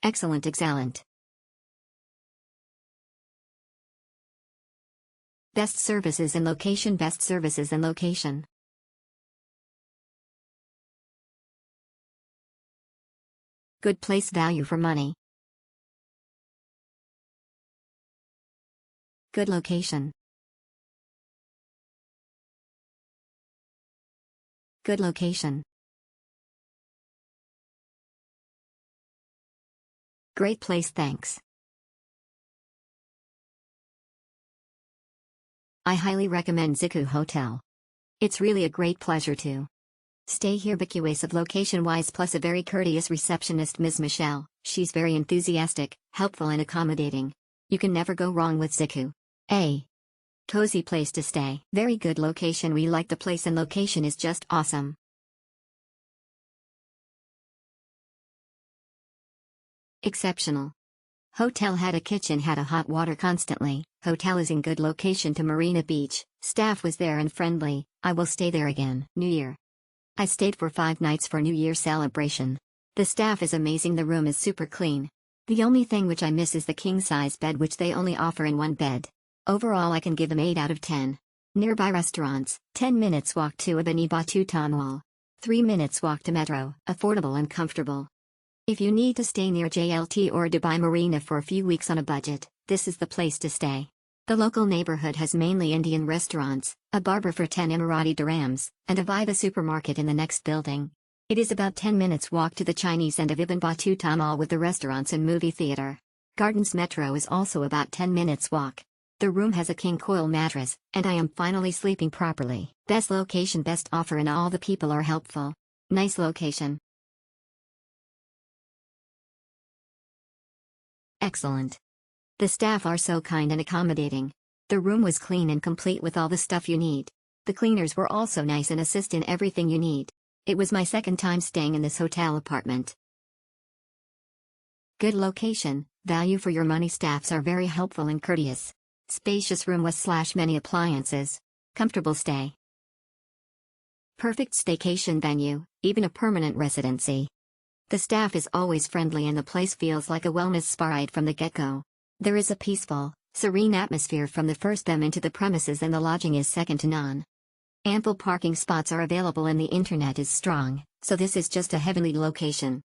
Excellent, excellent. Best services and location, best services and location. Good place, value for money. Good location. Good location. Great place, thanks. I highly recommend ZiQoo Hotel. It's really a great pleasure to stay here because of location-wise plus a very courteous receptionist, Ms. Michelle. She's very enthusiastic, helpful and accommodating. You can never go wrong with ZiQoo. A cozy place to stay. Very good location. We like the place and location is just awesome. Exceptional. Hotel had a kitchen, had a hot water constantly. Hotel is in good location to Marina Beach. Staff was there and friendly. I will stay there again. New Year. I stayed for 5 nights for New Year celebration. The staff is amazing. The room is super clean. The only thing which I miss is the king-size bed, which they only offer in 1 bed. Overall I can give them 8 out of 10. Nearby restaurants, 10 minutes walk to Ibn Battuta Mall. 3 minutes walk to Metro. Affordable and comfortable. If you need to stay near JLT or Dubai Marina for a few weeks on a budget, this is the place to stay. The local neighborhood has mainly Indian restaurants, a barber for 10 Emirati dirhams, and a Viva supermarket in the next building. It is about 10 minutes walk to the Chinese end of Ibn Battuta Mall with the restaurants and movie theater. Gardens Metro is also about 10 minutes walk. The room has a king coil mattress, and I am finally sleeping properly. Best location, best offer, and all the people are helpful. Nice location. Excellent. The staff are so kind and accommodating. The room was clean and complete with all the stuff you need. The cleaners were also nice and assist in everything you need. It was my second time staying in this hotel apartment. Good location, value for your money. Staffs are very helpful and courteous. Spacious room with many appliances. Comfortable stay. Perfect staycation venue, even a permanent residency. The staff is always friendly and the place feels like a wellness spa right from the get-go. There is a peaceful, serene atmosphere from the first them into the premises, and the lodging is second to none. Ample parking spots are available and the internet is strong, so this is just a heavenly location.